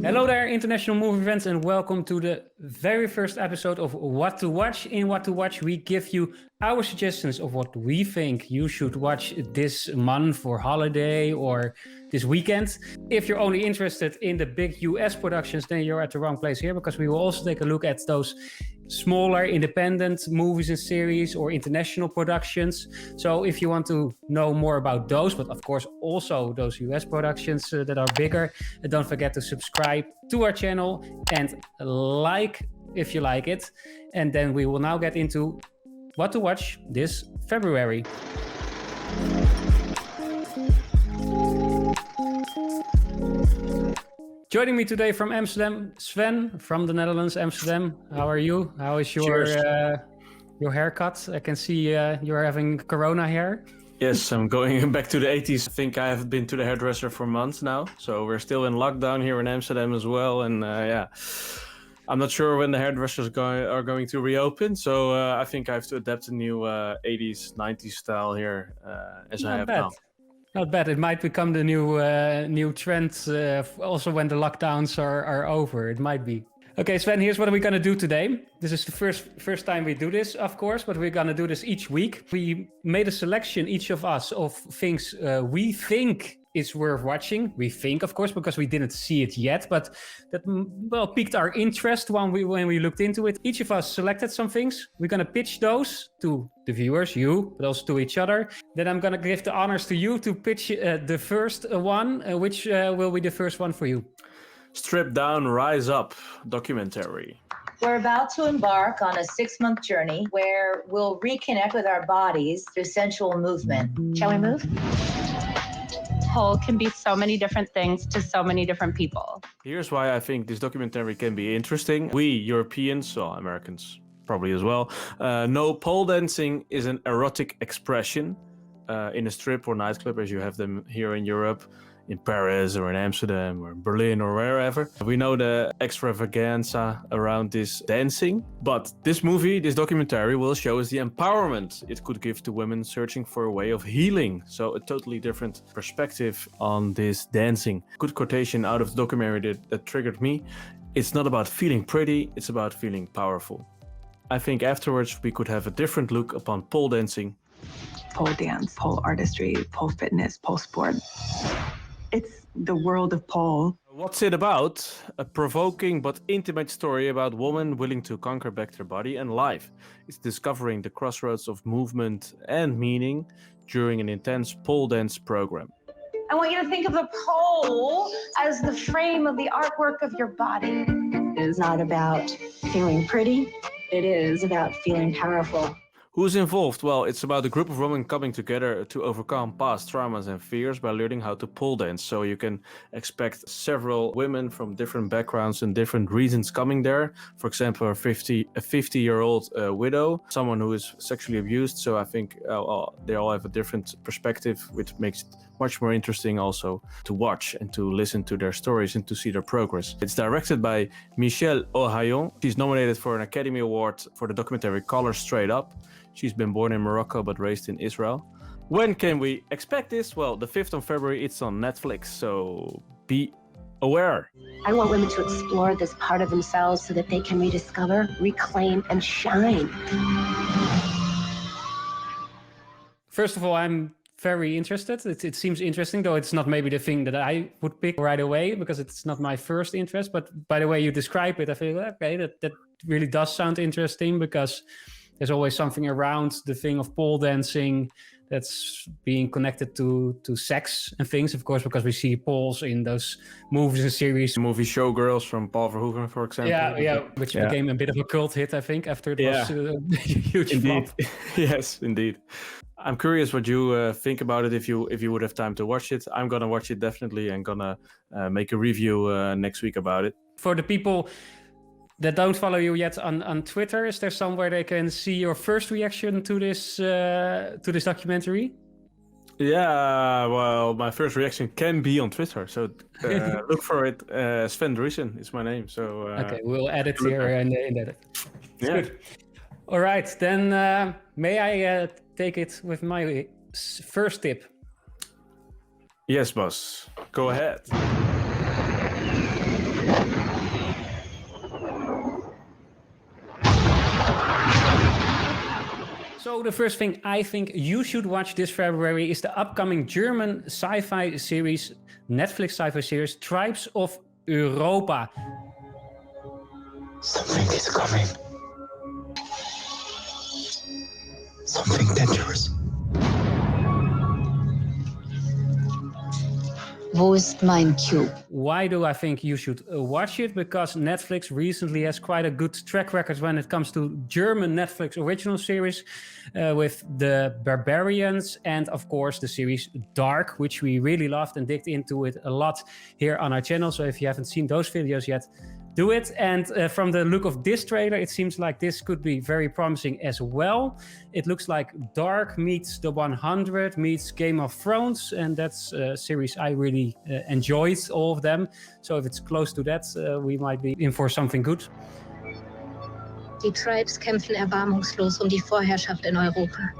Hello there, international movie fans, and welcome to the very first episode of What to Watch. In What to Watch, we give you our suggestions of what we think you should watch this month for holiday or this weekend. If you're only interested in the big US productions, then you're at the wrong place here, because we will also take a look at those smaller independent movies and series or international productions. So if you want to know more about those, but of course also those US productions that are bigger, don't forget to subscribe to our channel and like if you like it. And then we will now get into what to watch this February. Joining me today from Amsterdam, Sven from the Netherlands, Amsterdam. How are you? How is your haircut? I can see you're having Corona hair. Yes, I'm going back to the 80s. I think I have been to the hairdresser for months now. So we're still in lockdown here in Amsterdam as well. And I'm not sure when the hairdressers are going to reopen. So I think I have to adapt a new 80s, 90s style here as I have now. Not bad. It might become the new trend also when the lockdowns are over. It might be. Okay, Sven, here's what we're going to do today. This is the first time we do this, of course, but we're going to do this each week. We made a selection, each of us, of things we think is worth watching. We think, of course, because we didn't see it yet, but that, piqued our interest when we looked into it. Each of us selected some things. We're going to pitch those to the viewers, you, but also to each other. Then I'm going to give the honors to you to pitch the first one. Which will be the first one for you? Strip Down, Rise Up documentary. We're about to embark on a 6-month journey where we'll reconnect with our bodies through sensual movement. Shall we move? Pole can be so many different things to so many different people. Here's why I think this documentary can be interesting. We Europeans, so Americans probably as well, know pole dancing is an erotic expression in a strip or nightclub as you have them here in Europe. In Paris or in Amsterdam or in Berlin or wherever. We know the extravaganza around this dancing, but this documentary will show us the empowerment it could give to women searching for a way of healing. So a totally different perspective on this dancing. Good quotation out of the documentary that triggered me. It's not about feeling pretty, it's about feeling powerful. I think afterwards we could have a different look upon pole dancing. Pole dance, pole artistry, pole fitness, pole sport. It's the world of pole. What's it about? A provoking but intimate story about women willing to conquer back their body and life. It's discovering the crossroads of movement and meaning during an intense pole dance program. I want you to think of the pole as the frame of the artwork of your body. It is not about feeling pretty. It is about feeling powerful. Who's involved? Well, it's about a group of women coming together to overcome past traumas and fears by learning how to pole dance. So you can expect several women from different backgrounds and different reasons coming there. For example, a 50-year-old widow, someone who is sexually abused. So I think they all have a different perspective, which makes it much more interesting also to watch and to listen to their stories and to see their progress. It's directed by Michelle Ohayon. She's nominated for an Academy Award for the documentary Color Straight Up. She's been born in Morocco but raised in Israel. When can we expect this? Well, the 5th of February, it's on Netflix, so be aware. I want women to explore this part of themselves so that they can rediscover, reclaim, and shine. First of all, I'm very interested. It seems interesting, though it's not maybe the thing that I would pick right away because it's not my first interest. But by the way you describe it, I feel okay, that really does sound interesting, because there's always something around the thing of pole dancing that's being connected to sex and things, of course, because we see poles in those movies and series. The movie Showgirls from Paul Verhoeven, for example. Which became a bit of a cult hit, I think, after it was a huge flop. Yes, indeed. I'm curious what you think about it if you would have time to watch it. I'm gonna watch it definitely and gonna make a review next week about it. For the people that don't follow you yet on Twitter, is there somewhere they can see your first reaction to this documentary? Yeah, well, my first reaction can be on Twitter, so look for it. Sven Driessen is my name. So okay, we'll add it here and edit. Yeah. Good. All right, then may I take it with my first tip? Yes, boss. Go ahead. So the first thing I think you should watch this February is the upcoming German sci-fi series, Netflix sci-fi series, Tribes of Europa. Something is coming. Something dangerous. Wo ist mein Cube? Why do I think you should watch it? Because Netflix recently has quite a good track record when it comes to German Netflix original series with the Barbarians and of course the series Dark, which we really loved and digged into it a lot here on our channel. So if you haven't seen those videos yet, do it. And from the look of this trailer, it seems like this could be very promising as well. It looks like Dark meets The 100 meets Game of Thrones, and that's a series I really enjoyed, all of them. So if it's close to that, we might be in for something good. Die Tribes kämpfen erbarmungslos die Vorherrschaft in Europa.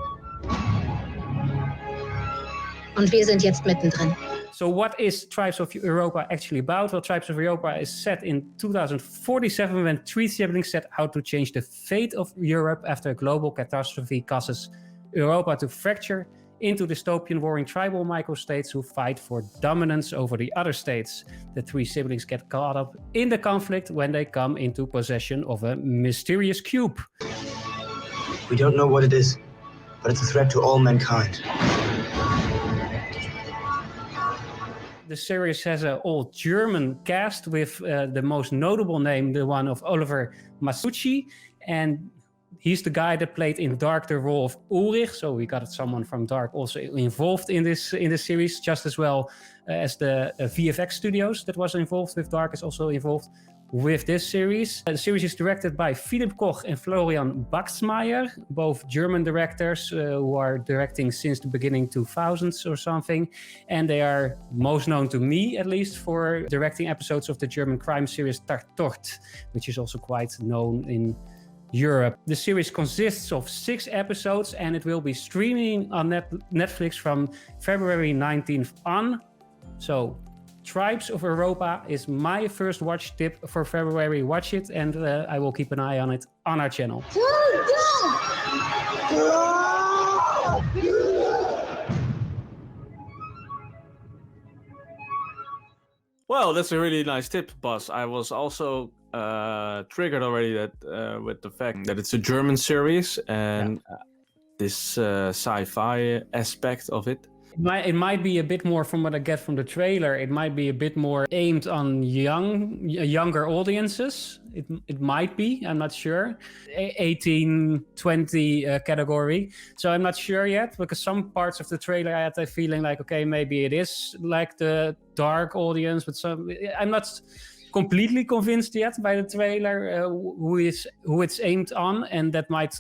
Und wir sind jetzt mittendrin. So what is Tribes of Europa actually about? Well, Tribes of Europa is set in 2047 when 3 siblings set out to change the fate of Europe after a global catastrophe causes Europa to fracture into dystopian warring tribal microstates who fight for dominance over the other states. The 3 siblings get caught up in the conflict when they come into possession of a mysterious cube. We don't know what it is, but it's a threat to all mankind. The series has an all-German cast with the most notable name, the one of Oliver Masucci. And he's the guy that played in Dark the role of Ulrich. So we got someone from Dark also involved in this series, just as well as the VFX studios that was involved with Dark is also involved with this series. The series is directed by Philipp Koch and Florian Baxmeyer, both German directors who are directing since the beginning 2000s or something. And they are most known to me, at least, for directing episodes of the German crime series Tatort, which is also quite known in Europe. The series consists of 6 episodes and it will be streaming on Netflix from February 19th on. So Tribes of Europa is my first watch tip for February. Watch it and I will keep an eye on it on our channel. Well, that's a really nice tip, Bas. I was also triggered already that with the fact that it's a German series and this sci-fi aspect of it. It might be a bit more, from what I get from the trailer, it might be a bit more aimed on younger audiences. It might be, I'm not sure. 18, 20 category. So I'm not sure yet, because some parts of the trailer I had the feeling like, okay, maybe it is like the Dark audience, but I'm not completely convinced yet by the trailer who it's aimed on, and that might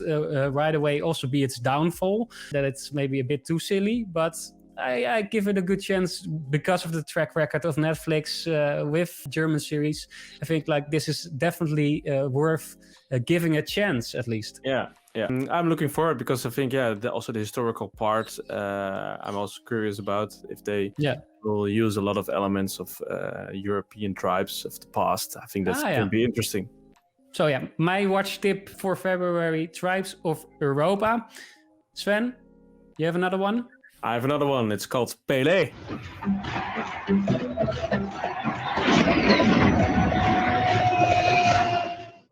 right away also be its downfall, that it's maybe a bit too silly, but I give it a good chance because of the track record of Netflix with German series. I think like this is definitely worth giving a chance, at least. Yeah. I'm looking forward because I think, also the historical part, I'm also curious about if they will use a lot of elements of European tribes of the past. I think that's going to be interesting. So my watch tip for February, Tribes of Europa. Sven, you have another one? I have another one. It's called Pelé.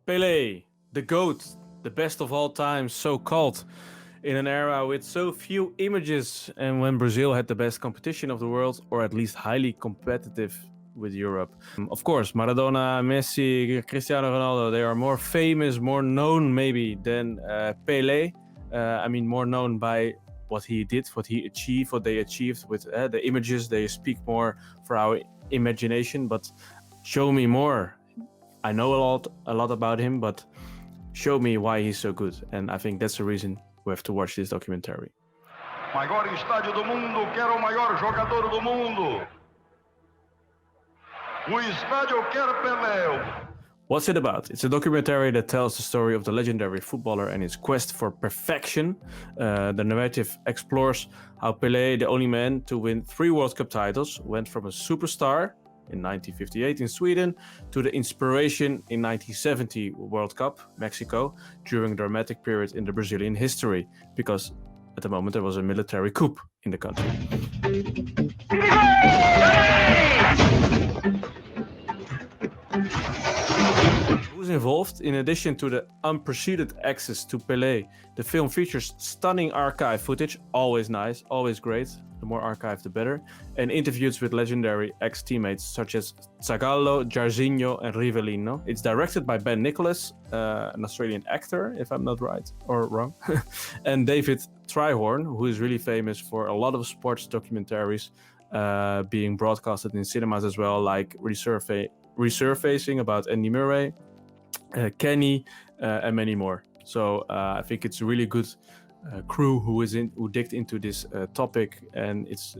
Pelé, the GOAT, the best of all time, so called, in an era with so few images and when Brazil had the best competition of the world, or at least highly competitive with Europe. Of course, Maradona, Messi, Cristiano Ronaldo, they are more famous, more known maybe than Pelé. More known by what he did, what he achieved, what they achieved with the images. They speak more for our imagination, but show me more. I know a lot about him, but show me why he's so good. And I think that's the reason we have to watch this documentary. Maior estádio do mundo, quer o maior jogador do mundo. O estádio quer Pelé. What's it about? It's a documentary that tells the story of the legendary footballer and his quest for perfection. The narrative explores how Pelé, the only man to win 3 World Cup titles, went from a superstar in 1958 in Sweden to the inspiration in 1970 World Cup, Mexico, during a dramatic period in the Brazilian history, because at the moment there was a military coup in the country. Who's involved? In addition to the unprecedented access to Pelé, the film features stunning archive footage, always nice, always great. The more archive, the better. And interviews with legendary ex-teammates such as Zagallo, Jairzinho, and Rivellino. It's directed by Ben Nicholas, an Australian actor, if I'm not right or wrong, and David Tryhorn, who is really famous for a lot of sports documentaries being broadcasted in cinemas as well, like Resurfacing about Andy Murray, Kenny, and many more. So I think it's a really good crew who digged into this topic, and it's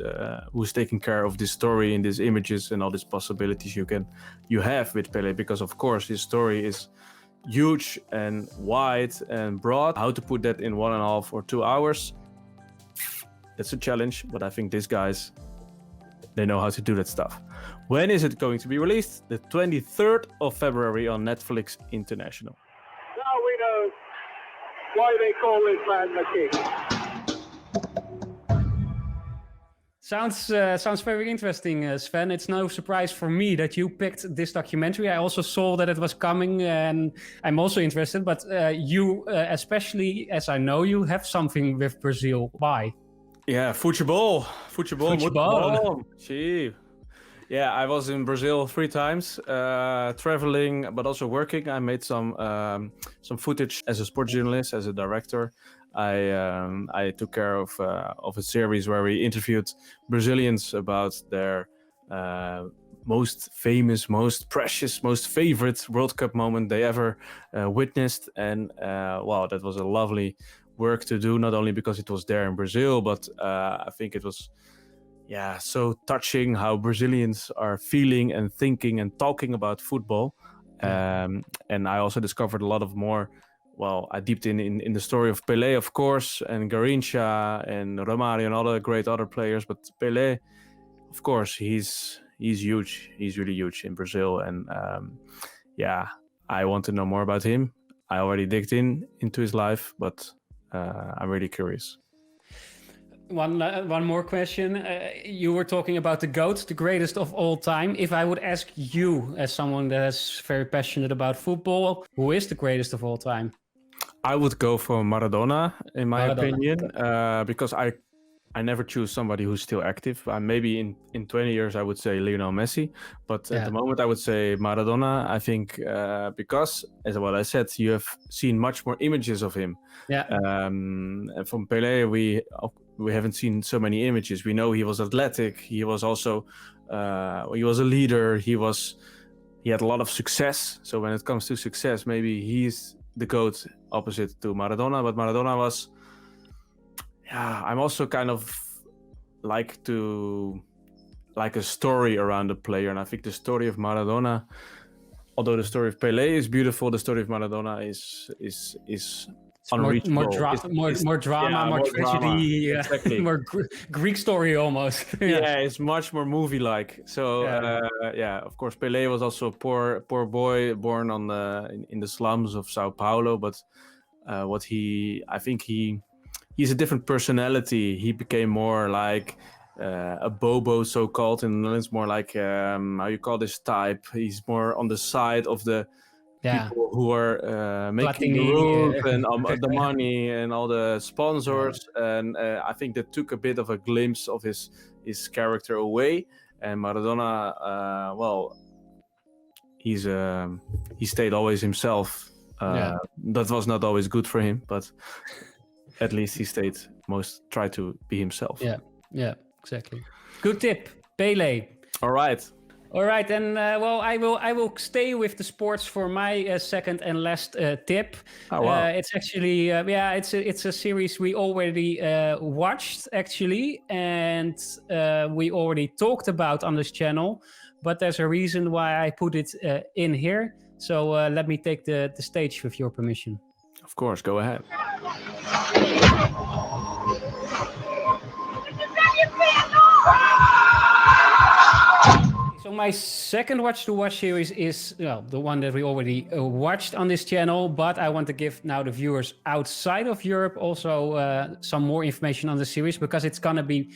who's taking care of this story and these images and all these possibilities you have with Pelé, because of course his story is huge and wide and broad. How to put that in 1.5 or 2 hours, that's a challenge, but I think these guys, they know how to do that stuff. When is it going to be released? The 23rd of February on Netflix International. Now we know why they call this man the king. Sounds very interesting, Sven. It's no surprise for me that you picked this documentary. I also saw that it was coming, and I'm also interested. But you, especially as I know you, have something with Brazil. Why? Yeah, futebol. Gee. Yeah, I was in Brazil 3 times, traveling, but also working. I made some footage as a sports journalist, as a director. I took care of a series where we interviewed Brazilians about their most famous, most precious, most favorite World Cup moment they ever witnessed. And wow, that was a lovely work to do, not only because it was there in Brazil, but I think it was so touching how Brazilians are feeling and thinking and talking about football. And I also discovered a lot of more. Well, I deeped in the story of Pelé, of course, and Garrincha and Romario and all the great other players. But Pelé, of course, he's huge. He's really huge in Brazil. And I want to know more about him. I already digged into his life, but I'm really curious. One more question. You were talking about the GOAT, the greatest of all time. If I would ask you, as someone that is very passionate about football, who is the greatest of all time? I would go for Maradona, in my opinion, because I never choose somebody who's still active. Maybe in 20 years I would say Lionel Messi, but at the moment I would say Maradona. I think because, as what I said, you have seen much more images of him. And from Pelé, we haven't seen so many images. We know he was athletic. He was also he was a leader. He had a lot of success. So when it comes to success, maybe he's the GOAT opposite to Maradona. But Maradona was, I'm also kind of like a story around a player. And I think the story of Maradona, although the story of Pelé is beautiful, the story of Maradona is unreachable. More drama, more tragedy, exactly. More Greek story almost. It's much more movie-like. So of course, Pelé was also a poor boy born in the slums of Sao Paulo. But I think he's a different personality. He became more like a bobo, so-called, and it's more like how you call this type. He's more on the side of the people who are making the rules and the money and all the sponsors. And I think that took a bit of a glimpse of his character away. And Maradona, he stayed always himself. That was not always good for him, but at least he tried to be himself. Yeah, exactly. Good tip, Pelé. All right, and I will stay with the sports for my second and last tip. Oh, wow. It's actually it's a series we already watched actually, and we already talked about on this channel. But there's a reason why I put it in here. So let me take the stage with your permission. Of course, go ahead. My second watch series is the one that we already watched on this channel, but I want to give now the viewers outside of Europe also some more information on the series, because it's going to be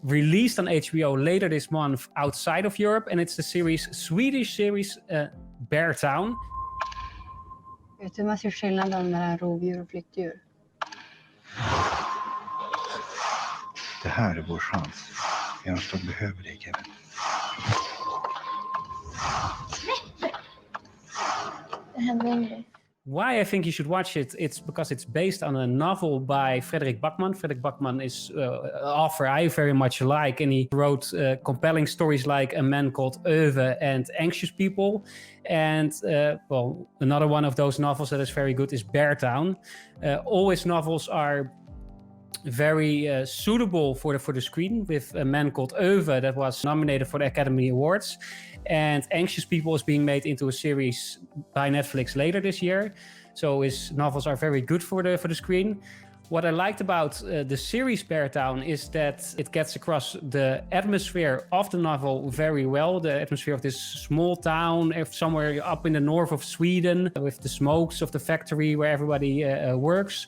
released on HBO later this month outside of Europe, and it's the Swedish series Beartown. Vet du hur man ser skillnaden mellan rovdjur och flyktdjur? Det här är vår chans. Jag behöver dig, Kevin. Why I think you should watch it, it's because it's based on a novel by Frederik Backman. Frederik Backman is an author I very much like, and he wrote compelling stories like A Man Called Ove and Anxious People. And another one of those novels that is very good is Beartown. All his novels are very suitable for the screen, with A Man Called Ove that was nominated for the Academy Awards, and Anxious People is being made into a series by Netflix later this year. So his novels are very good for the screen. What I liked about the series Beartown is that it gets across the atmosphere of the novel very well, the atmosphere of this small town somewhere up in the north of Sweden, with the smokes of the factory where everybody works.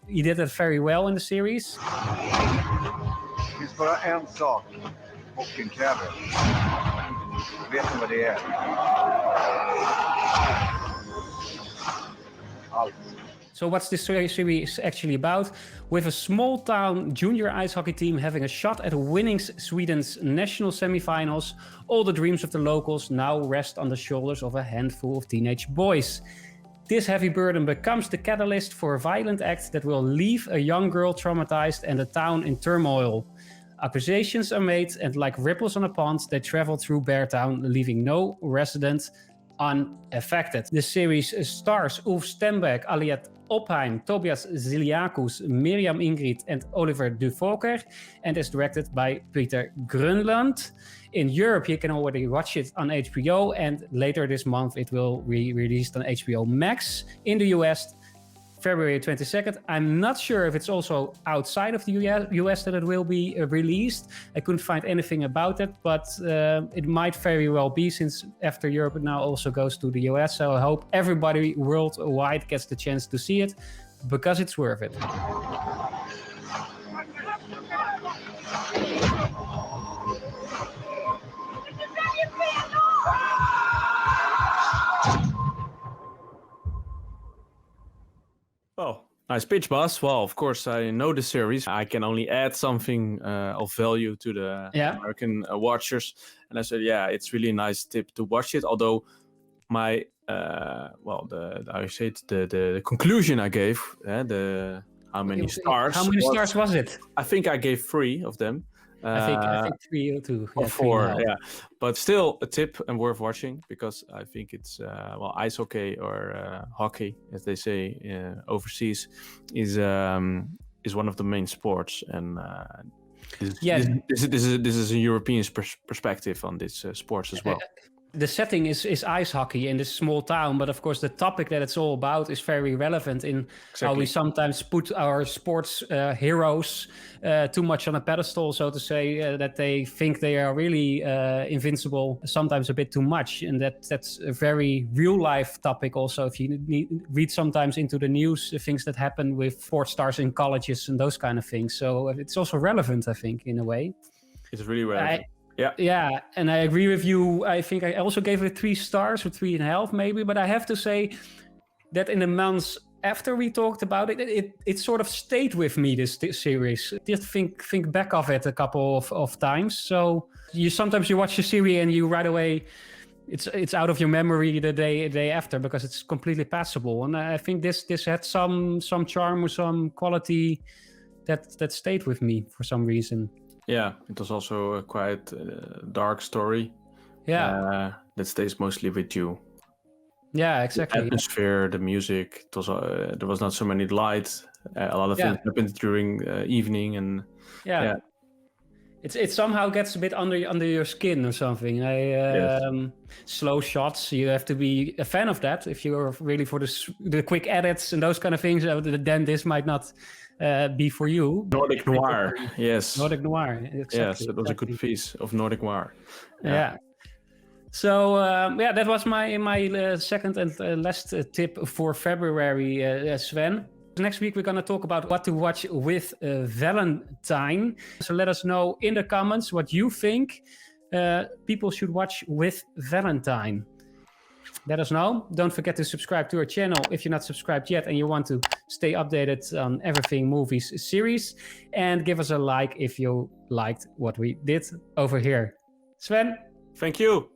He did that very well in the series. Det finns bara en sak bocken kräver. Vet ni vad det är? Allt. So what's this series actually about? With a small town junior ice hockey team having a shot at winning Sweden's national semifinals, all the dreams of the locals now rest on the shoulders of a handful of teenage boys. This heavy burden becomes the catalyst for a violent act that will leave a young girl traumatized and the town in turmoil. Accusations are made, and like ripples on a pond, they travel through Beartown, leaving no resident unaffected. The series stars Ulf Stenberg, Aliette Oppheim, Tobias Ziliakus, Miriam Ingrid, and Oliver Dufoker, and is directed by Peter Grönlund. In Europe, you can already watch it on HBO, and later this month it will be released on HBO Max. In the US, February 22nd. I'm not sure if it's also outside of the US that it will be released. I couldn't find anything about it, but it might very well be, since after Europe it now also goes to the US. So I hope everybody worldwide gets the chance to see it, because it's worth it. Oh, nice pitch, boss. Well, of course, I know the series. I can only add something of value to the American watchers. And I said, yeah, it's really a nice tip to watch it. Although my, the conclusion I gave, how many stars. How many stars was it? I think I gave 3 of them. I think 3 or 2. Or 4, yeah. But still a tip and worth watching, because I think it's, ice hockey or hockey, as they say overseas, is one of the main sports. And this is a European perspective on this sports as well. The setting is ice hockey in this small town, but of course the topic that it's all about is very relevant in how we sometimes put our sports heroes too much on a pedestal, so to say, that they think they are really invincible, sometimes a bit too much. And that's a very real life topic also. If you read sometimes into the news, things that happen with sports stars in colleges and those kind of things. So it's also relevant, I think, in a way. It's really relevant. Yeah, and I agree with you. I think I also gave it 3 stars or 3.5 maybe, but I have to say that in the months after we talked about it, it sort of stayed with me, this series. Just think back of it a couple of times. So sometimes you watch a series and you right away, it's out of your memory the day after, because it's completely passable. And I think this had some charm or some quality that stayed with me for some reason. Yeah, it was also a quite dark story. Yeah, that stays mostly with you. Yeah, exactly. The atmosphere, the music. It was there was not so many lights. A lot of things happened during evening, and it somehow gets a bit under your skin or something. Slow shots. You have to be a fan of that if you're really for the quick edits and those kind of things. Then this might not be for you. Nordic noir, yes. Nordic noir, exactly. Yes, it was a good piece of Nordic noir. Yeah. So yeah, that was my second and last tip for February, Sven. Next week, we're going to talk about what to watch with Valentine. So let us know in the comments what you think people should watch with Valentine. Let us know. Don't forget to subscribe to our channel if you're not subscribed yet and you want to stay updated on everything movies series. And give us a like if you liked what we did over here. Sven? Thank you.